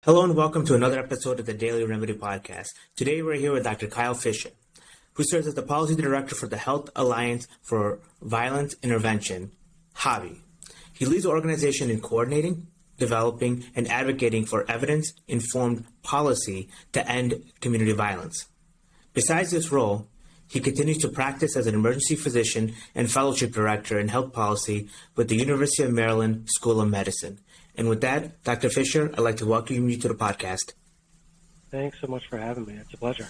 Hello and welcome to another episode of the Daily Remedy Podcast. Today we're here with Dr. Kyle Fischer, who serves as the Policy Director for the Health Alliance for Violence Intervention, HAVI. He leads the organization in coordinating, developing, and advocating for evidence-informed policy to end community violence. Besides this role, he continues to practice as an emergency physician and fellowship director in health policy with the University of Maryland School of Medicine. And with that, Dr. Fischer, I'd like to welcome you to the podcast. Thanks so much for having me. It's a pleasure.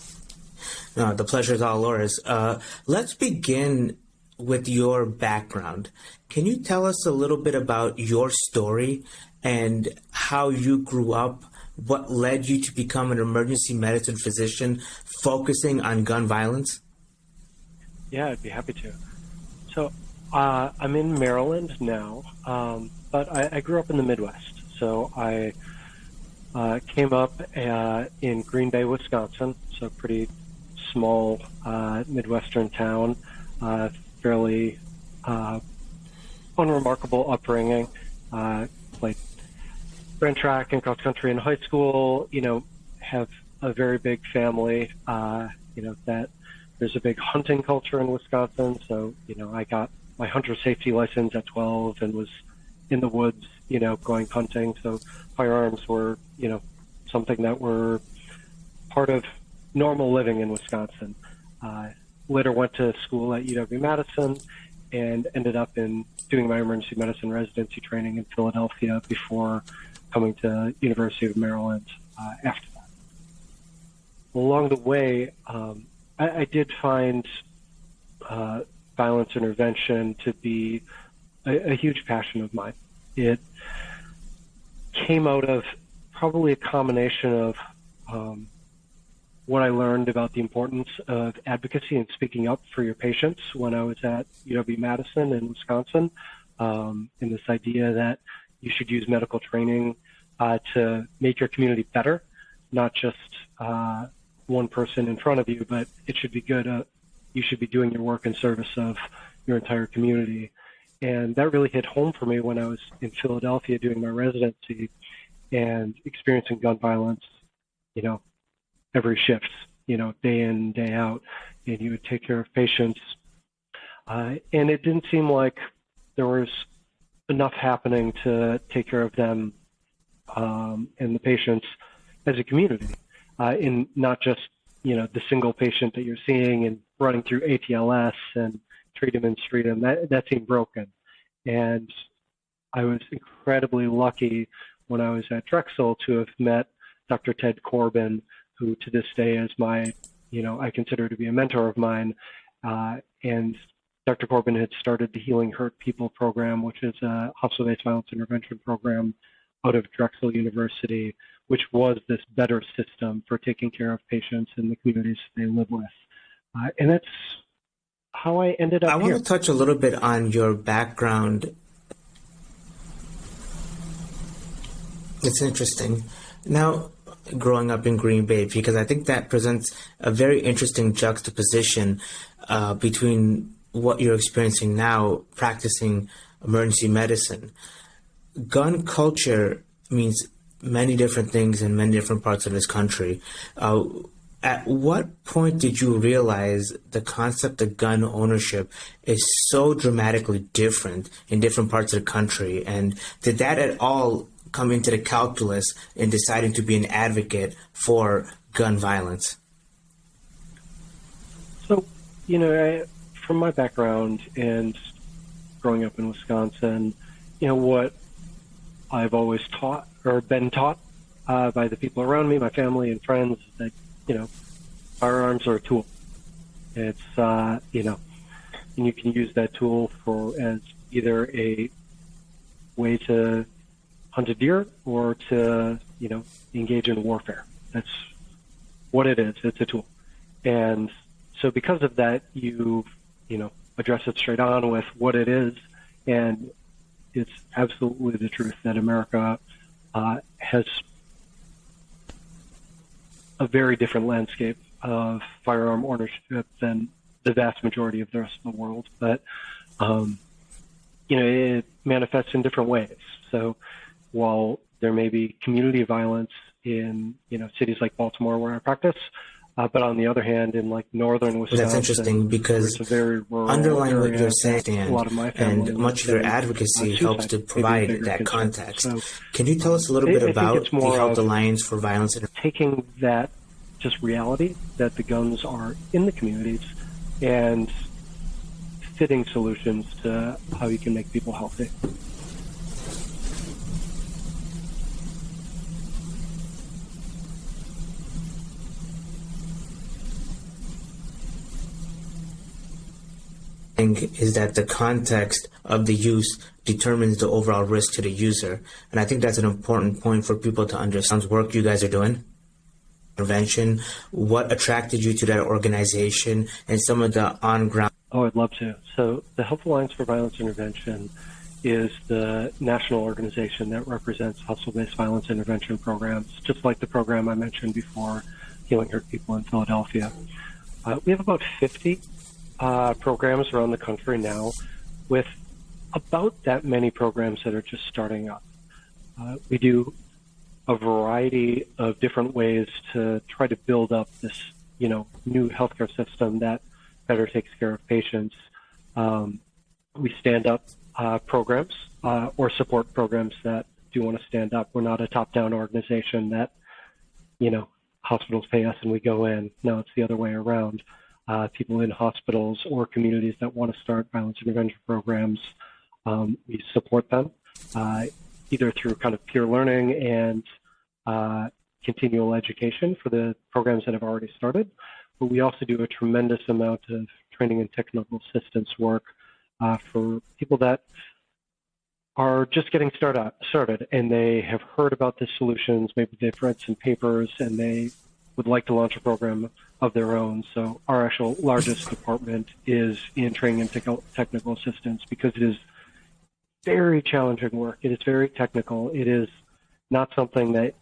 No, the pleasure is all ours. Let's begin with your background. Can you tell us a little bit about your story and how you grew up? What led you to become an emergency medicine physician focusing on gun violence? Yeah, I'd be happy to. So I'm in Maryland now, but I grew up in the Midwest. So I came up in Green Bay, Wisconsin, so a pretty small Midwestern town, fairly unremarkable upbringing. Played ran track and cross country in high school, have a very big family, that there's a big hunting culture in Wisconsin. So, I got my hunter safety license at 12 and was in the woods, going hunting. So firearms were, something that were part of normal living in Wisconsin. Later went to school at UW-Madison and ended up in doing my emergency medicine residency training in Philadelphia before coming to University of Maryland after that. Along the way, I did find violence intervention to be a huge passion of mine. It came out of probably a combination of what I learned about the importance of advocacy and speaking up for your patients when I was at UW-Madison in Wisconsin, and this idea that you should use medical training to make your community better, not just one person in front of you, but it should be good. You should be doing your work in service of your entire community. And that really hit home for me when I was in Philadelphia doing my residency and experiencing gun violence, every shift, day in, day out, and you would take care of patients. And it didn't seem like there was enough happening to take care of them and the patients as a community. In not just, the single patient that you're seeing and running through ATLS and treat them and treat them, that seemed broken. And I was incredibly lucky when I was at Drexel to have met Dr. Ted Corbin, who to this day is my, I consider to be a mentor of mine. And Dr. Corbin had started the Healing Hurt People program, which is a hospital-based violence intervention program out of Drexel University, which was this better system for taking care of patients in the communities they live with. And that's how I ended up here. I want to touch a little bit on your background. It's interesting. Now, growing up in Green Bay, because I think that presents a very interesting juxtaposition between what you're experiencing now, practicing emergency medicine. Gun culture means many different things in many different parts of this country. At what point did you realize the concept of gun ownership is so dramatically different in different parts of the country? And did that at all come into the calculus in deciding to be an advocate for gun violence? So, from my background and growing up in Wisconsin, what I've always taught or been taught by the people around me, my family and friends, that, firearms are a tool. It's, and you can use that tool as either a way to hunt a deer or to, engage in warfare. That's what it is. It's a tool. And so because of that, you address it straight on with what it is. And it's absolutely the truth that America has a very different landscape of firearm ownership than the vast majority of the rest of the world. But, it manifests in different ways. So while there may be community violence in cities like Baltimore where I practice. But on the other hand, in like northern Wisconsin, that's interesting because it's a very rural underlying area, what you're saying, a lot of my family and much of your advocacy helps to provide that context. So, can you tell us a little bit about the Health Alliance for Violence and taking that just reality that the guns are in the communities and fitting solutions to how you can make people healthy? is that the context of the use determines the overall risk to the user. And I think that's an important point for people to understand. Work you guys are doing, prevention, what attracted you to that organization, and some of the on-ground. Oh, I'd love to. So the Health Alliance for Violence Intervention is the national organization that represents hustle-based violence intervention programs, just like the program I mentioned before, Healing Hurt People in Philadelphia. We have about 50 programs around the country now, with about that many programs that are just starting up. We do a variety of different ways to try to build up this, new healthcare system that better takes care of patients. We stand up programs or support programs that do want to stand up. We're not a top-down organization that, hospitals pay us and we go in. No, it's the other way around. People in hospitals or communities that want to start violence intervention programs, we support them either through kind of peer learning and continual education for the programs that have already started, but we also do a tremendous amount of training and technical assistance work for people that are just getting started and they have heard about the solutions, maybe they've read some papers and they would like to launch a program of their own. So our actual largest department is in training and technical assistance because it is very challenging work. It is very technical. It is not something that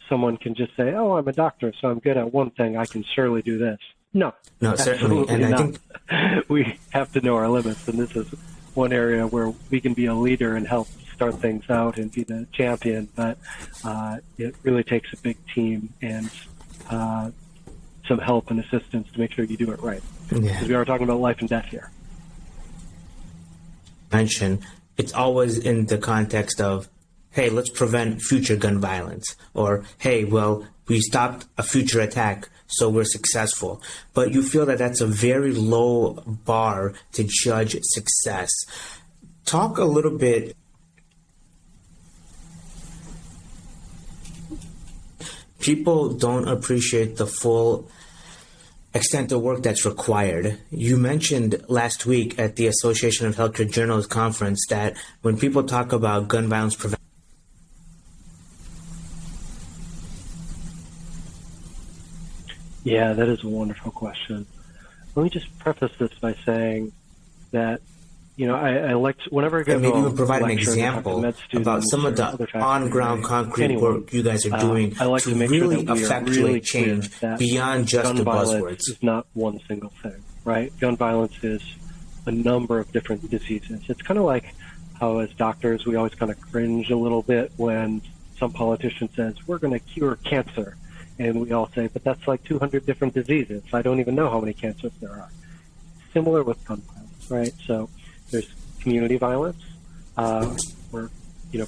someone can just say, oh, I'm a doctor, so I'm good at one thing. I can surely do this. No, certainly. And I think we have to know our limits. And this is one area where we can be a leader and help start things out and be the champion. But it really takes a big team and some help and assistance to make sure you do it right. Because we are talking about life and death here. It's always in the context of, hey, let's prevent future gun violence, or hey, well, we stopped a future attack, so we're successful. But you feel that that's a very low bar to judge success. Talk a little bit. People don't appreciate the full extent of work that's required. You mentioned last week at the Association of Healthcare Journalists conference that when people talk about gun violence prevention, yeah, that is a wonderful question. Let me just preface this by saying that, I like to, whenever I go and maybe you would provide an example about some of the on-ground concrete work you guys are doing I like to make really sure that effectuate change beyond just the buzzwords. It's not one single thing, right? Gun violence is a number of different diseases. It's kind of like how as doctors we always kind of cringe a little bit when some politician says, we're going to cure cancer. And we all say, but that's like 200 different diseases. I don't even know how many cancers there are. Similar with gun violence, right? So there's community violence, or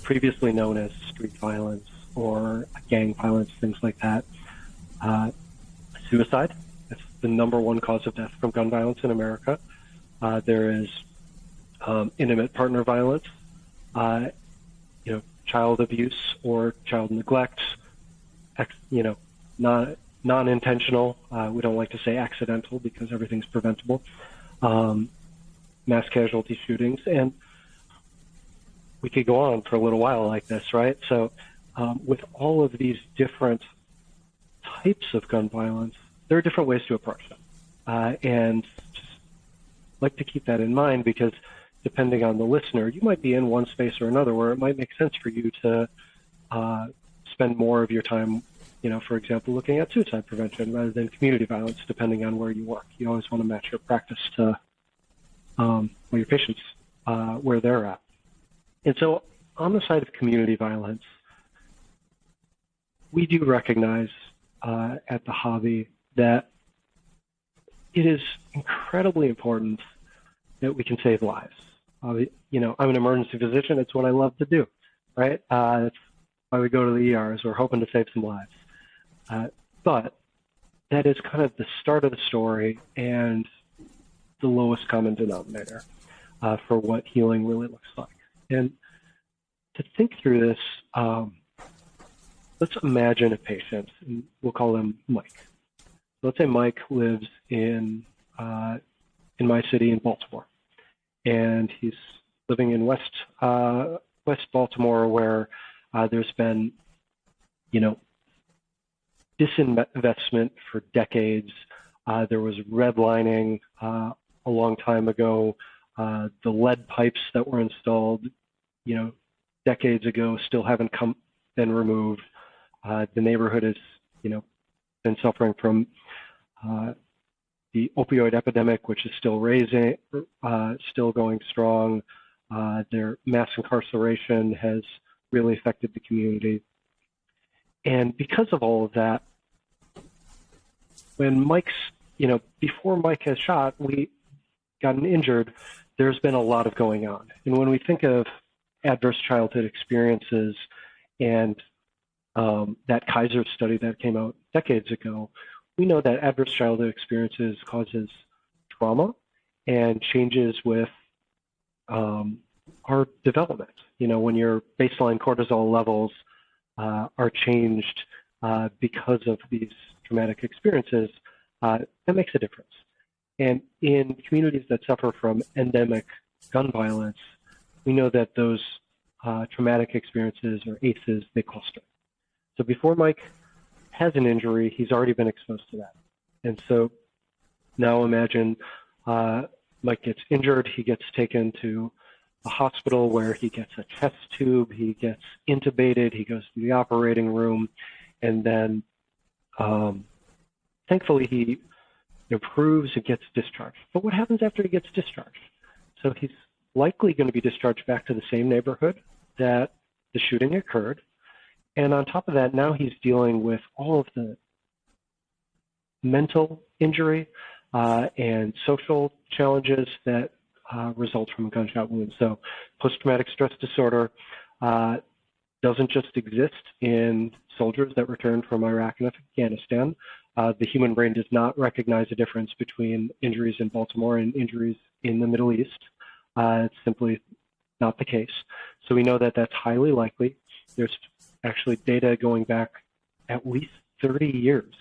previously known as street violence or gang violence, things like that. Suicide, that's the number one cause of death from gun violence in America. There is intimate partner violence, child abuse or child neglect, non-intentional. We don't like to say accidental because everything's preventable. Mass casualty shootings, and we could go on for a little while like this, right? So with all of these different types of gun violence, there are different ways to approach them. And just like to keep that in mind because depending on the listener, you might be in one space or another where it might make sense for you to spend more of your time, for example, looking at suicide prevention rather than community violence, depending on where you work. You always want to match your practice to your patients, where they're at. And so on the side of community violence, we do recognize at the hobby that it is incredibly important that we can save lives. You know, I'm an emergency physician. It's what I love to do, right? That's why we go to the ERs. We're hoping to save some lives. But that is kind of the start of the story and the lowest common denominator for what healing really looks like. And to think through this, let's imagine a patient, and we'll call him Mike. Let's say Mike lives in my city in Baltimore, and he's living in West Baltimore, where there's been, you know, disinvestment for decades. There was redlining a long time ago. The lead pipes that were installed, you know, decades ago still haven't been removed. The neighborhood has, you know, been suffering from the opioid epidemic, which is still still going strong. Their mass incarceration has really affected the community. And because of all of that, when before Mike has shot, we gotten injured, there's been a lot of going on. And when we think of adverse childhood experiences and that Kaiser study that came out decades ago, we know that adverse childhood experiences causes trauma and changes with our development. You know, when your baseline cortisol levels are changed because of these traumatic experiences, that makes a difference. And in communities that suffer from endemic gun violence, we know that those traumatic experiences, or ACEs, they cluster. So before Mike has an injury, he's already been exposed to that. And so now imagine Mike gets injured, he gets taken to a hospital where he gets a chest tube, he gets intubated, he goes to the operating room, and then thankfully he improves and gets discharged. But what happens after he gets discharged? So he's likely going to be discharged back to the same neighborhood that the shooting occurred. And on top of that, now he's dealing with all of the mental injury and social challenges that result from a gunshot wound. So post-traumatic stress disorder doesn't just exist in soldiers that returned from Iraq and Afghanistan. The human brain does not recognize a difference between injuries in Baltimore and injuries in the Middle East. It's simply not the case. So we know that that's highly likely. There's actually data going back at least 30 years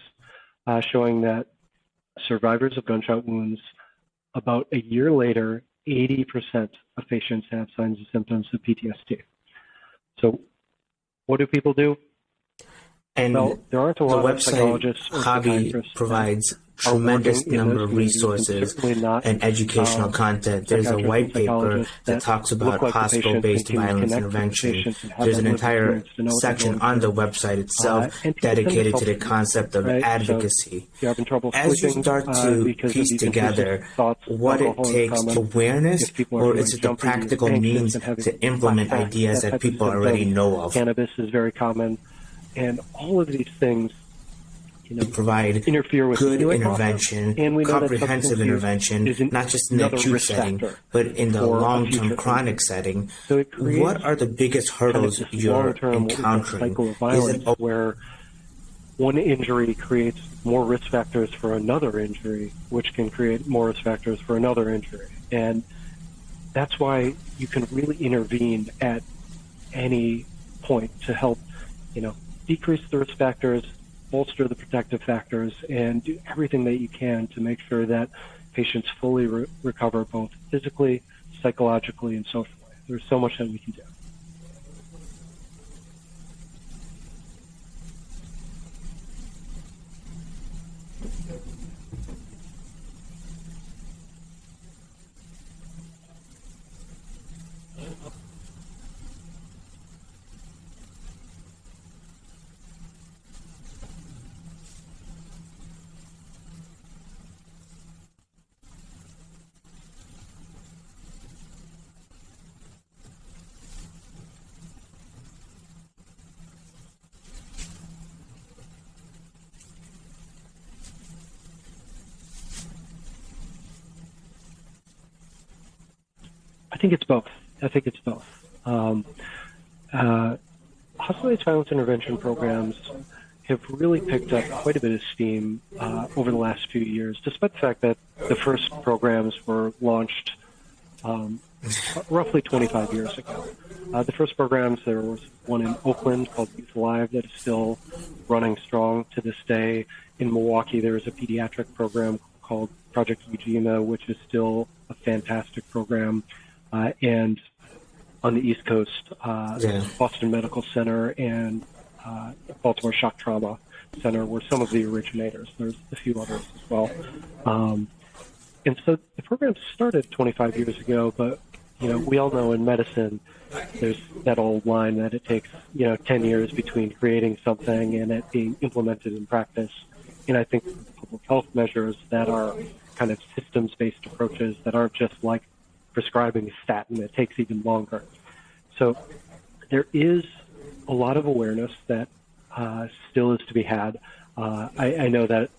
showing that survivors of gunshot wounds, about a year later, 80% of patients have signs and symptoms of PTSD. So what do people do? And well, there aren't a lot of psychologists or Hobby provides tremendous number of resources and educational content. There's a white paper that talks about hospital-based violence intervention. There's an entire section on the website itself dedicated to the concept of advocacy. As you start to piece together what it takes to awareness, or is it the practical means to implement ideas that people already know of? Cannabis is very common. And all of these things, to provide interfere with good intervention, and comprehensive intervention, not just in the acute setting, but in the long-term chronic setting. So what are the biggest hurdles you're encountering? Is it where one injury creates more risk factors for another injury, which can create more risk factors for another injury? And that's why you can really intervene at any point to help, decrease the risk factors, bolster the protective factors, and do everything that you can to make sure that patients fully recover both physically, psychologically, and socially. There's so much that we can do. think it's both. Hospital-based violence intervention programs have really picked up quite a bit of steam over the last few years, despite the fact that the first programs were launched roughly 25 years ago. The first programs, there was one in Oakland called Youth Alive that is still running strong to this day. In Milwaukee, there is a pediatric program called Project Ujima, which is still a fantastic program. And on the East Coast, Boston Medical Center and Baltimore Shock Trauma Center were some of the originators. There's a few others as well. And so the program started 25 years ago, but we all know in medicine there's that old line that it takes 10 years between creating something and it being implemented in practice. And I think public health measures that are kind of systems-based approaches that aren't just like prescribing a statin, it takes even longer. So there is a lot of awareness that still is to be had. I know that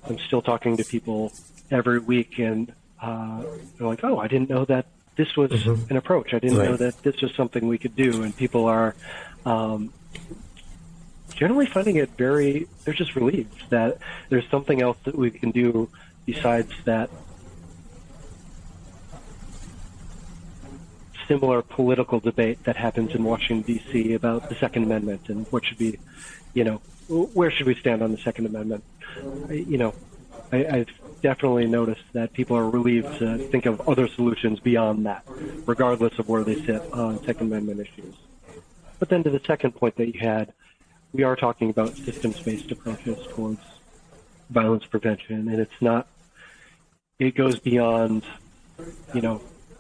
I'm still talking to people every week, and they're like, "Oh, I didn't know that this was an approach. I didn't know that this was something we could do." And people are generally finding it they're just relieved that there's something else that we can do besides that similar political debate that happens in Washington, D.C. about the Second Amendment and what should be, where should we stand on the Second Amendment? I've definitely noticed that people are relieved to think of other solutions beyond that, regardless of where they sit on Second Amendment issues. But then to the second point that you had, we are talking about systems-based approaches towards violence prevention, and it goes beyond,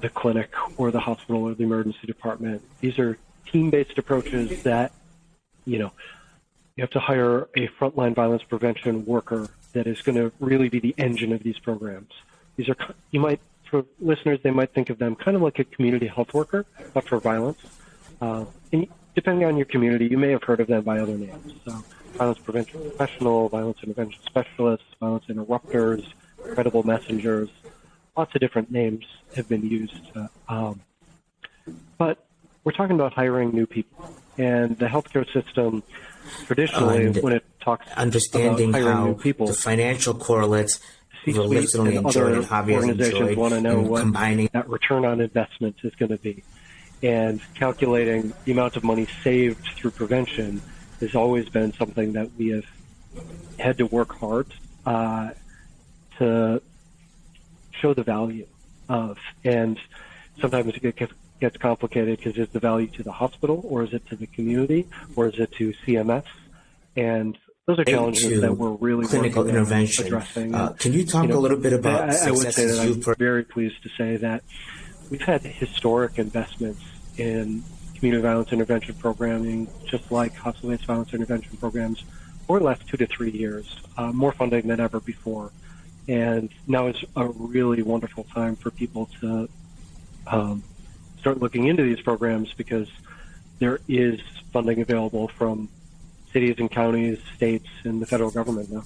the clinic or the hospital or the emergency department. These are team-based approaches that, you have to hire a frontline violence prevention worker that is going to really be the engine of these programs. These are, for listeners, they might think of them kind of like a community health worker, but for violence. And depending on your community, you may have heard of them by other names. So violence prevention professional, violence intervention specialists, violence interrupters, credible messengers, lots of different names have been used. But we're talking about hiring new people. And the healthcare system, traditionally, when it talks understanding about hiring how new people, the financial correlates C-suite and other organizations want to know what that return on investment is going to be. And calculating the amount of money saved through prevention has always been something that we have had to work hard to show the value of. And sometimes it gets complicated because is the value to the hospital, or is it to the community, or is it to CMS? And those are challenges that we're really clinical intervention addressing. Can you talk a little bit about I would say that I'm very pleased to say that we've had historic investments in community violence intervention programming, just like hospital-based violence intervention programs, over the last 2 to 3 years, more funding than ever before. And now is a really wonderful time for people to start looking into these programs because there is funding available from cities and counties, states, and the federal government now.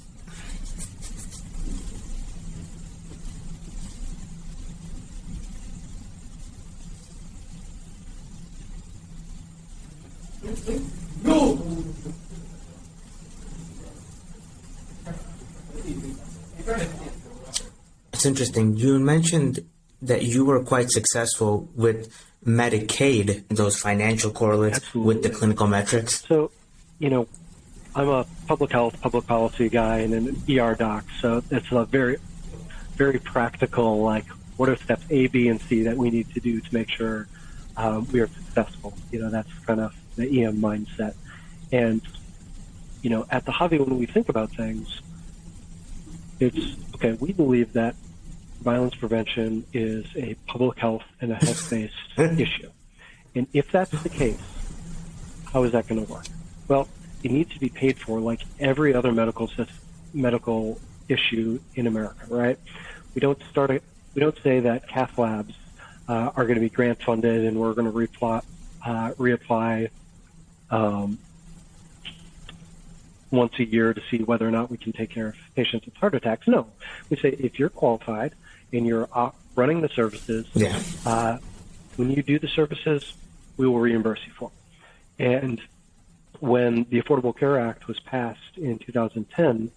It's interesting. You mentioned that you were quite successful with Medicaid, those financial correlates with the clinical metrics. So, I'm a public health, public policy guy and an ER doc, so it's a very, very practical, like, what are steps A, B, and C that we need to do to make sure we are successful? That's kind of the EM mindset. And, at the Javi, when we think about things, it's, okay, we believe that violence prevention is a public health and a health-based issue. And if that's the case, how is that going to work? Well, it needs to be paid for like every other medical issue in America, right? We don't say that cath labs are going to be grant funded and we're going to reapply once a year to see whether or not we can take care of patients with heart attacks. No, we say if you're qualified and you're running the services, when you do the services, we will reimburse you for. And when the Affordable Care Act was passed in 2010,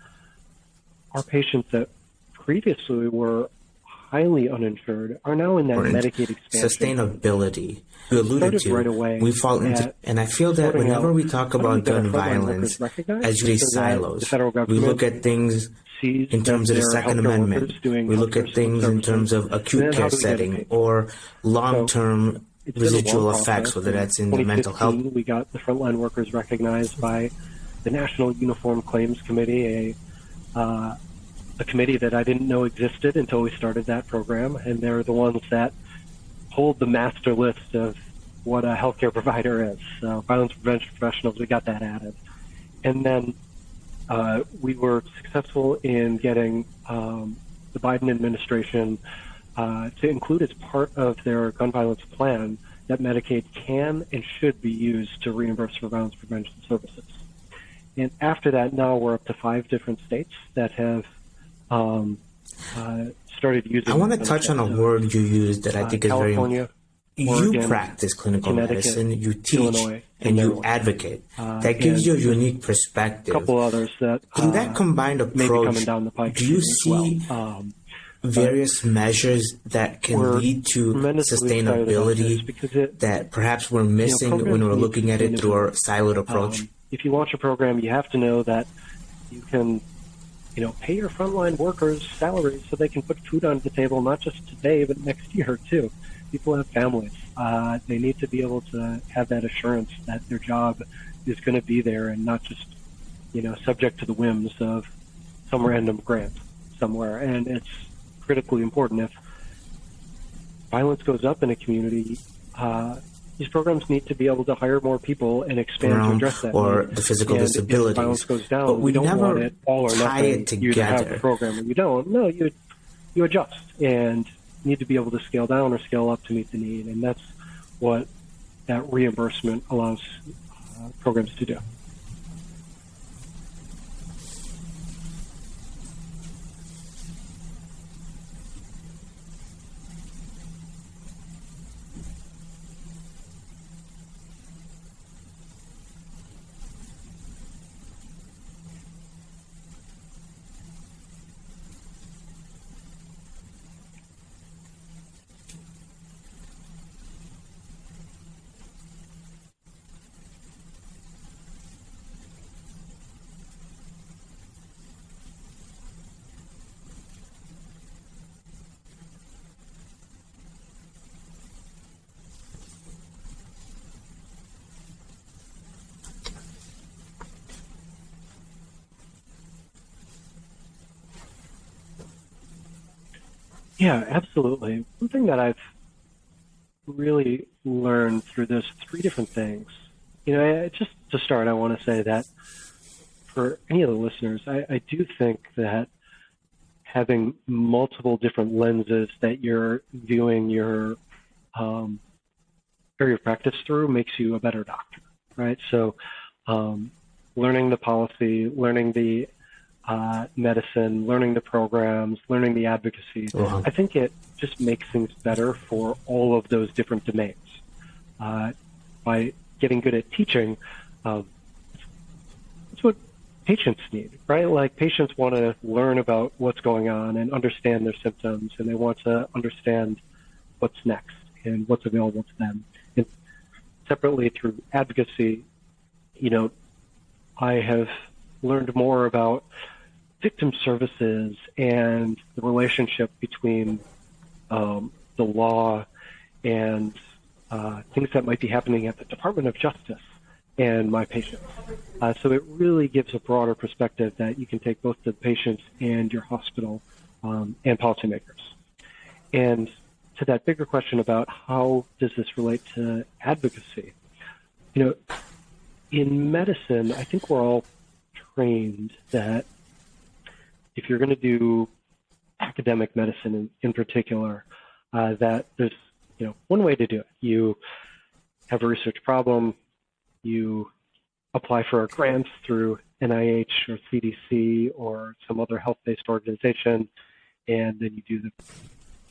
our patients that previously were highly uninsured are now in that Medicaid expansion. Sustainability. You alluded to, right away we fall into, and I feel that whenever we talk about gun violence, as you say, silos, we look at things in terms of the Second Amendment, we look at things in terms of acute care setting or long-term residual effects, whether that's in the mental health. We got the frontline workers recognized by the National Uniform Claims Committee, a committee that I didn't know existed until we started that program, and they're the ones that hold the master list of what a healthcare provider is. So violence prevention professionals, we got that added. And then we were successful in getting the Biden administration to include as part of their gun violence plan that Medicaid can and should be used to reimburse for violence prevention services. And after that, now we're up to 5 different states that have started using. I want to touch on a word you used that I think is very important. You practice clinical medicine, you teach, Illinois, and you advocate. That gives you a unique perspective. A couple others that through that combined approach, do you see various measures that can lead to sustainability that perhaps we're missing when we're looking at it through our siloed approach? If you launch a program, you have to know that you can, pay your frontline workers salaries so they can put food on the table, not just today, but next year too. People have families. They need to be able to have that assurance that their job is going to be there and not just, subject to the whims of some random grant somewhere. And it's critically important. If violence goes up in a community, these programs need to be able to hire more people and expand to address that. Or the physical disabilities. If violence goes down, but we don't never want it all or tie nothing. it together. You have the program, and you don't. No, you adjust and need to be able to scale down or scale up to meet the need, and that's what that reimbursement allows programs to do. Yeah, absolutely. One thing that I've really learned through this, 3 different things. Just to start, I want to say that for any of the listeners, I do think that having multiple different lenses that you're viewing your area of practice through makes you a better doctor, right? So learning the policy, learning the medicine, learning the programs, learning the advocacy. Wow. I think it just makes things better for all of those different domains. By getting good at teaching, it's what patients need, right? Like patients want to learn about what's going on and understand their symptoms, and they want to understand what's next and what's available to them. And separately through advocacy, I have learned more about victim services and the relationship between the law and things that might be happening at the Department of Justice and my patients. So it really gives a broader perspective that you can take both the patients and your hospital and policymakers. And to that bigger question about how does this relate to advocacy, in medicine, I think we're all trained that if you're going to do academic medicine in particular, that there's one way to do it. You have a research problem, you apply for a grant through NIH or CDC or some other health-based organization, and then you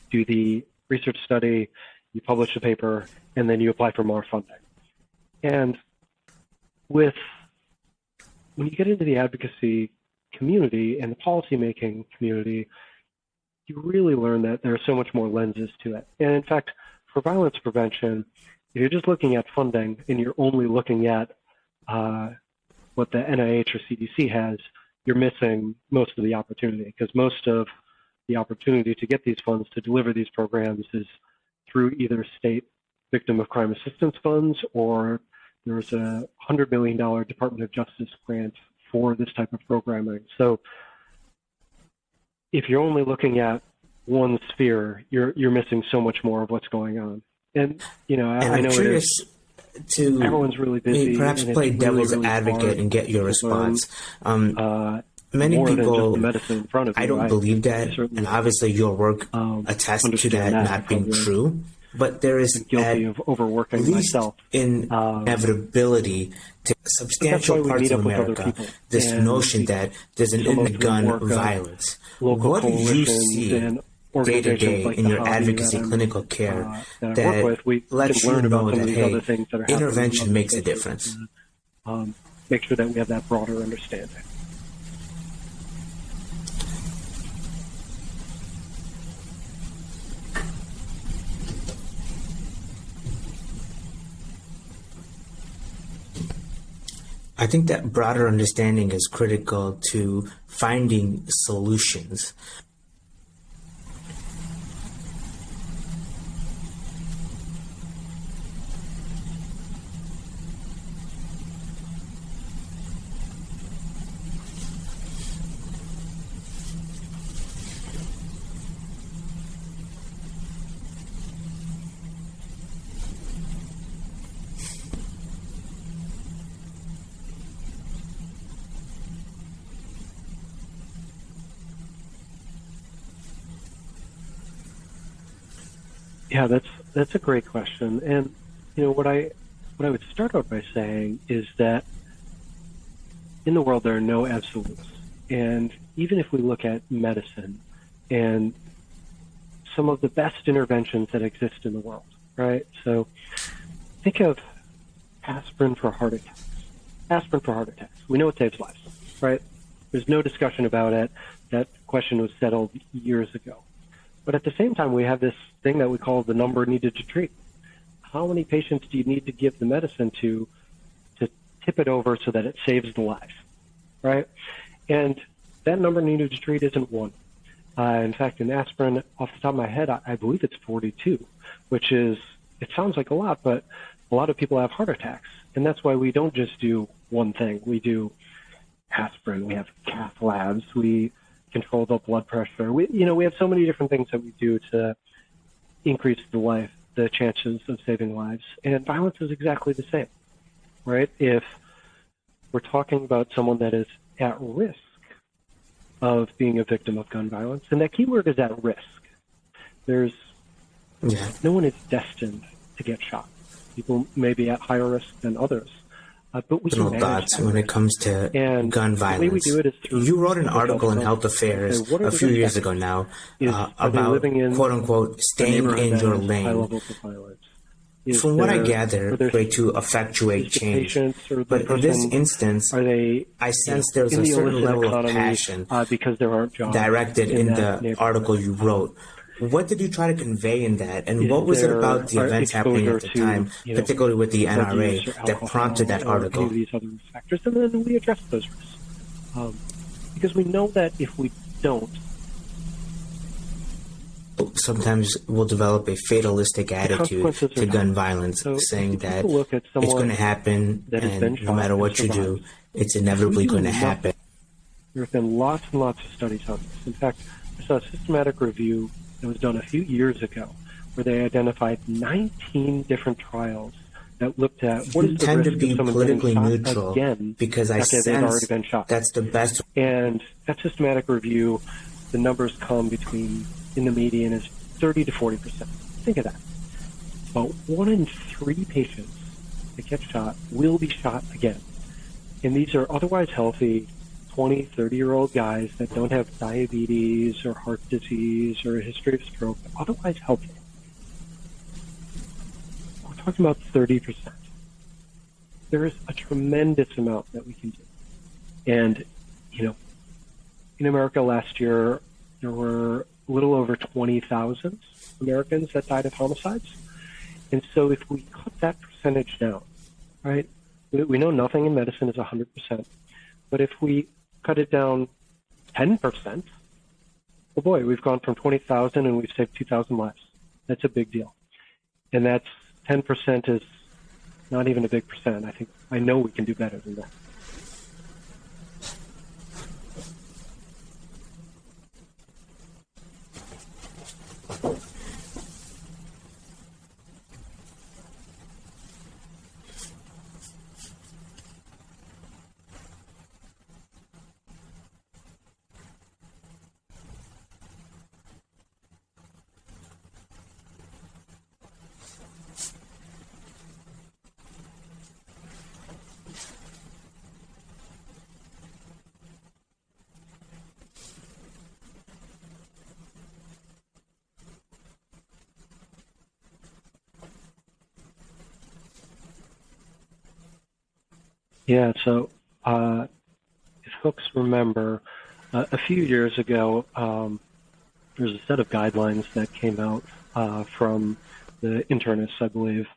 do the research study, you publish a paper, and then you apply for more funding. And when you get into the advocacy community and the policymaking community, you really learn that there are so much more lenses to it. And in fact, for violence prevention, if you're just looking at funding and you're only looking at what the NIH or CDC has, you're missing most of the opportunity, because most of the opportunity to get these funds to deliver these programs is through either state victim of crime assistance funds, or there's a $100 million Department of Justice grant for this type of programming. So if you're only looking at one sphere, you're missing so much more of what's going on. And I know curious to everyone's really busy. Perhaps play devil's advocate and get your response. Many people, medicine in front of you. I don't believe that, and obviously your work attests to that not being true. But there is guilty of overworking myself. Inevitability to substantial parts of America. This notion that there's an end to gun violence. What do you see day to day in your advocacy clinical care that lets you know that, hey, intervention makes a difference? Make sure that we have that broader understanding. I think that broader understanding is critical to finding solutions. Yeah, that's a great question. And what I would start out by saying is that in the world there are no absolutes. And even if we look at medicine and some of the best interventions that exist in the world, right? So think of aspirin for heart attacks. Aspirin for heart attacks. We know it saves lives, right? There's no discussion about it. That question was settled years ago. But at the same time, we have this thing that we call the number needed to treat. How many patients do you need to give the medicine to tip it over so that it saves the life, right? And that number needed to treat isn't one. In fact, in aspirin, off the top of my head, I believe it's 42, which is, it sounds like a lot, but a lot of people have heart attacks. And that's why we don't just do one thing. We do aspirin, we have cath labs, we control the blood pressure. We have so many different things that we do to increase the chances of saving lives. And violence is exactly the same, right? If we're talking about someone that is at risk of being a victim of gun violence, and that keyword is at risk. No one is destined to get shot. People may be at higher risk than others. But we personal thoughts when it comes to gun violence. The way we do it is you wrote an article in Health Affairs a few years ago now about, quote-unquote, staying in your lane. From what I gather, way to effectuate change. But in this instance, I sense there's a certain level of passion because there aren't jobs directed in the article you wrote. What did you try to convey in that, and what was it about the events happening at the time, particularly with the NRA, that prompted that article? These other factors, and then we address those risks, because we know that if we don't, sometimes we'll develop a fatalistic attitude to gun violence, saying that it's going to happen, and no matter what you do, it's inevitably going to happen. There have been lots and lots of studies on this. In fact, I saw a systematic review that was done a few years ago, where they identified 19 different trials that looked at what is the tend risk to be of someone politically getting shot neutral again because I after they've already been shot. That's the best. And that systematic review, the numbers come between, in the median, is 30 to 40%. Think of that. About 1 in 3 patients that get shot will be shot again. And these are otherwise healthy 20, 30-year-old guys that don't have diabetes or heart disease or a history of stroke, otherwise healthy. talking about 30%. There is a tremendous amount that we can do. And, in America last year, there were a little over 20,000 Americans that died of homicides. And so if we cut that percentage down, right, we know nothing in medicine is 100%, but if we cut it down 10%, oh boy, we've gone from 20,000 and we've saved 2,000 lives. That's a big deal. And that's 10% is not even a big percent. I know we can do better than that. Yeah, so if folks remember, a few years ago, there's a set of guidelines that came out from the internists, I believe,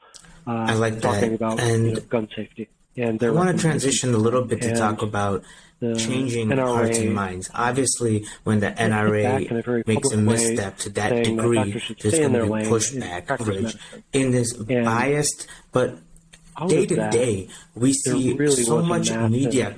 I like talking that. about And gun safety. And I want to transition a little bit to and talk about the changing NRA hearts and minds. Obviously, when the back in a NRA very makes a public way, misstep to that saying that degree, doctors should there's stay in going to their be lane pushback and practice coverage medicine. in this And biased, but out day of to that, day, we there see really so was a much massive media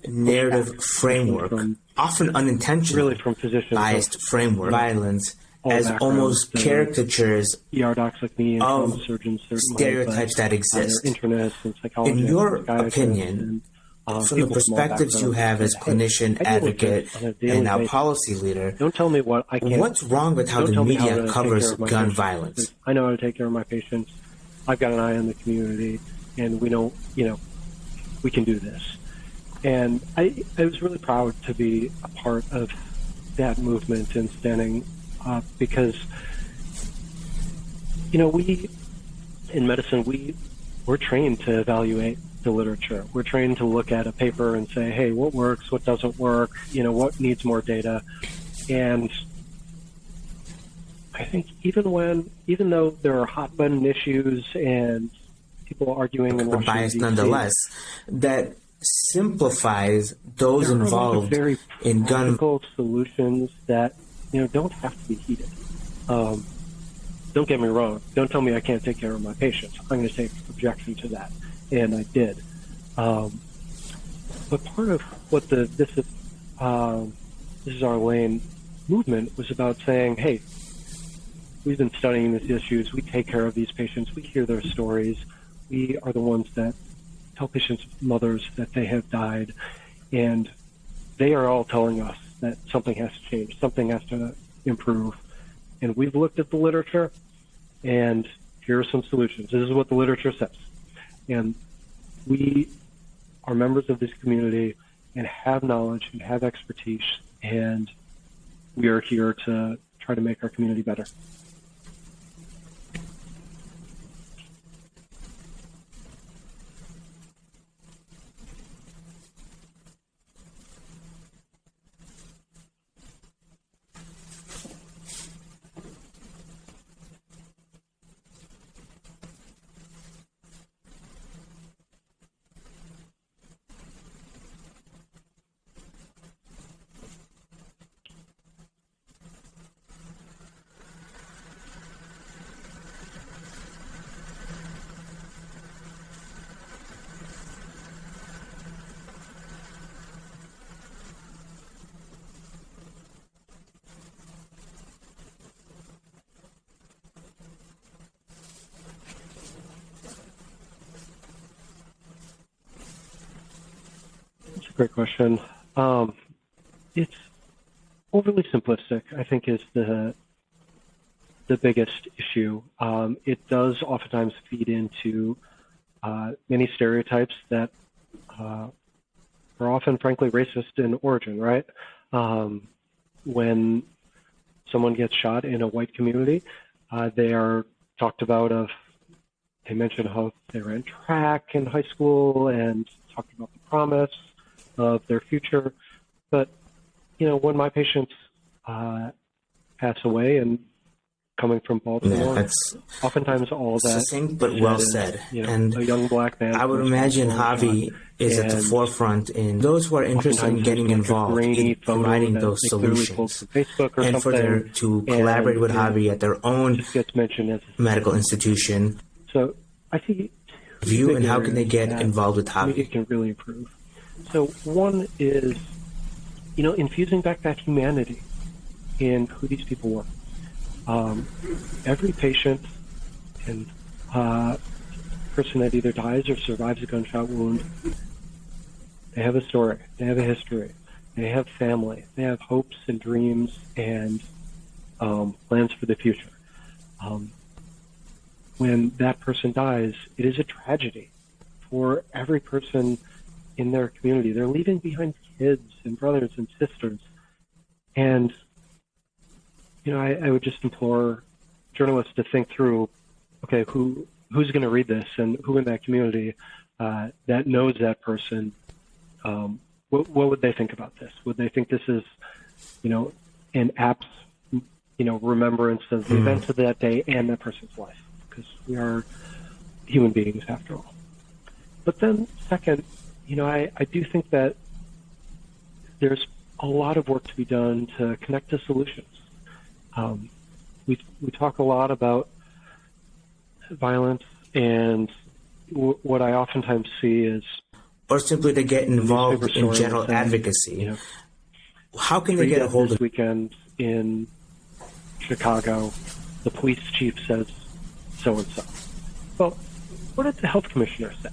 narrative pushback, framework, from often unintentional, really from physicians biased framework, violence all as backgrounds, almost caricatures ER docs like me and of trauma surgeons, certainly, stereotypes that but exist. they're internists and psychologists, In your and psychiatrists, opinion, and from the people from all perspectives you backgrounds have as that, hey, clinician, I deal with this advocate, on a daily and now basis. policy leader, Don't tell me what I can't. what's wrong with how Don't the tell me how media to take covers care of my gun patients. violence? I know how to take care of my patients. I've got an eye on the community, and we know, we can do this. And I was really proud to be a part of that movement and standing up because, we, in medicine, we're trained to evaluate the literature. We're trained to look at a paper and say, hey, what works, what doesn't work, what needs more data. And I think even though there are hot button issues and people arguing in Washington, Biased D.C., nonetheless, that simplifies those there involved are very in gun practical solutions that don't have to be heated. Don't get me wrong. Don't tell me I can't take care of my patients. I'm going to take objection to that, and I did. But part of what this is our lane movement was about saying, hey, we've been studying these issues. We take care of these patients. We hear their stories. We are the ones that tell patients' mothers that they have died, and they are all telling us that something has to change, something has to improve. And we've looked at the literature, and here are some solutions. This is what the literature says. And we are members of this community and have knowledge and have expertise, and we are here to try to make our community better. That's a great question. It's overly simplistic, I think, is the biggest issue. It does oftentimes feed into many stereotypes that are often, frankly, racist in origin, right? When someone gets shot in a white community, they are talked about of they mentioned how they ran track in high school and talked about the promise of their future. But, when my patients pass away, and coming from Baltimore, that's oftentimes all that succinct but well said. And a young black man. I would imagine Javi is at the forefront in those who are interested in getting involved, in providing those solutions, and for them to collaborate with Javi at their own medical institution. So I think view and how can they get involved with Javi? It can really improve. So one is, infusing back that humanity in who these people were. Every patient and person that either dies or survives a gunshot wound, they have a story, they have a history, they have family, they have hopes and dreams and plans for the future. When that person dies, it is a tragedy for every person in their community. They're leaving behind kids and brothers and sisters. And I would just implore journalists to think through, okay, who's going to read this, and who in that community that knows that person, what would they think about this? Would they think this is, an apt, remembrance of the events of that day and that person's life? Because we are human beings after all. But then second, I do think that there's a lot of work to be done to connect to solutions. We talk a lot about violence, and what I oftentimes see is, or simply to get involved in general advocacy. How can they get a hold of? This weekend in Chicago, the police chief says so and so. Well, what did the health commissioner say?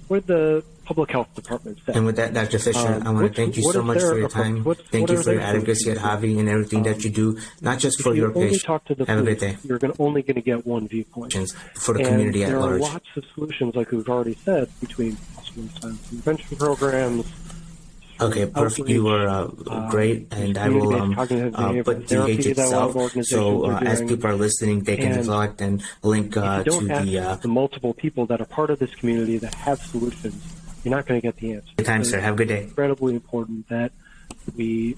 What did the public health department say? And with that, Dr. Fischer, I want to thank you so much for your time. Thank you for your advocacy at Javi and everything that you do, not just for your patients. Have a great day. You're only going to get one viewpoint. For the community at large. There are lots of solutions, like we've already said, between hospital prevention programs. Okay, perfect. You were great, and I will put the page itself. So as people are listening, they can select and link to the multiple people that are part of this community that have solutions. You're not going to get the answer. Good time, sir. Have a good day. It's incredibly important that we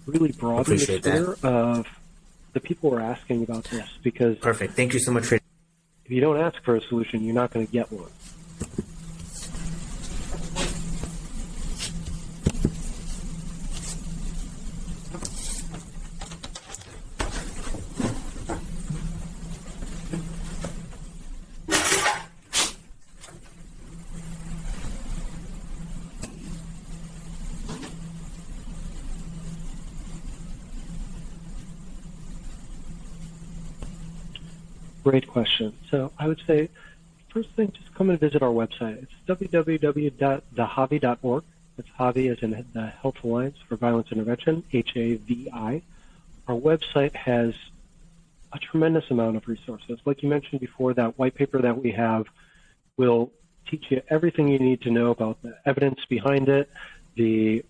really broaden the sphere of the people who are asking about this, because perfect. Thank you so much for. If you don't ask for a solution, you're not going to get one. Great question. So I would say, first thing, just come and visit our website. It's www.thejavi.org. It's Javi as in the Health Alliance for Violence Intervention, HAVI. Our website has a tremendous amount of resources. Like you mentioned before, that white paper that we have will teach you everything you need to know about the evidence behind it, the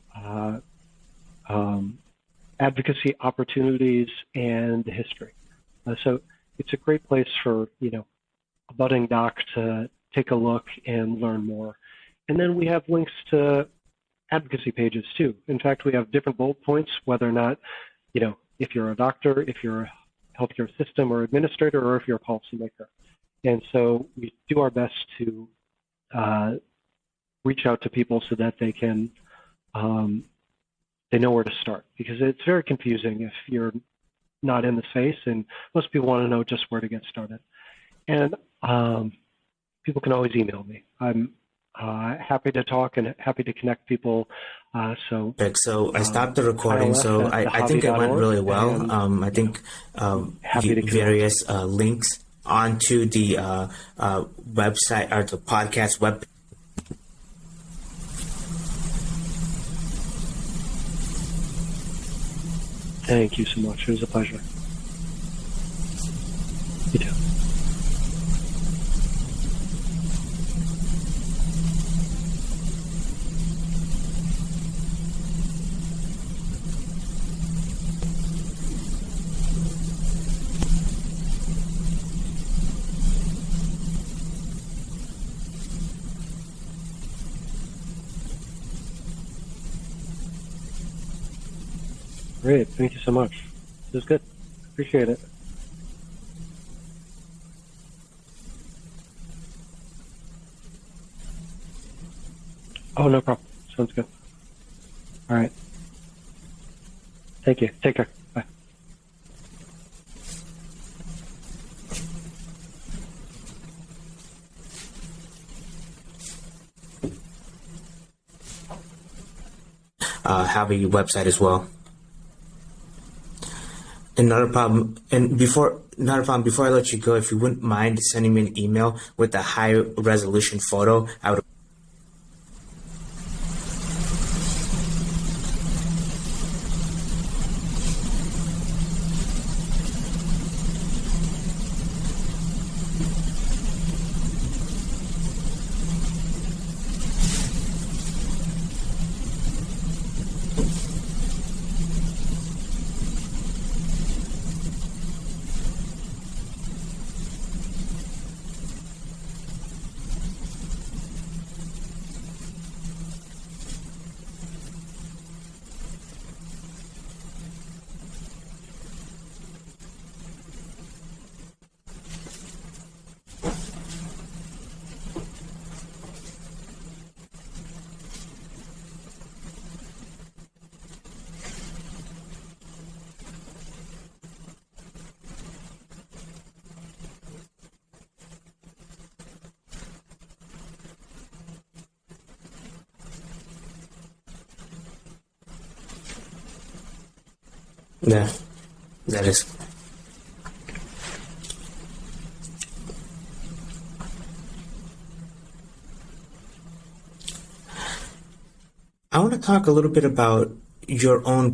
advocacy opportunities, and the history. So it's a great place for, a budding doc to take a look and learn more. And then we have links to advocacy pages too. In fact, we have different bullet points, whether or not, if you're a doctor, if you're a healthcare system or administrator, or if you're a policymaker. And so we do our best to reach out to people so that they can, they know where to start, because it's very confusing if you're not in the space, and most people want to know just where to get started. And people can always email me. I'm happy to talk and happy to connect people. So I stopped the recording, so I think it went really well. I think various links onto the website or the podcast web. Thank you so much. It was a pleasure. You too. Great. Thank you so much. This is good. Appreciate it. Oh, no problem. Sounds good. All right. Thank you. Take care. Bye. Have a website as well. Another problem, and before not a problem. Before I let you go, if you wouldn't mind sending me an email with a high resolution photo, I would. Yeah, that is. I want to talk a little bit about your own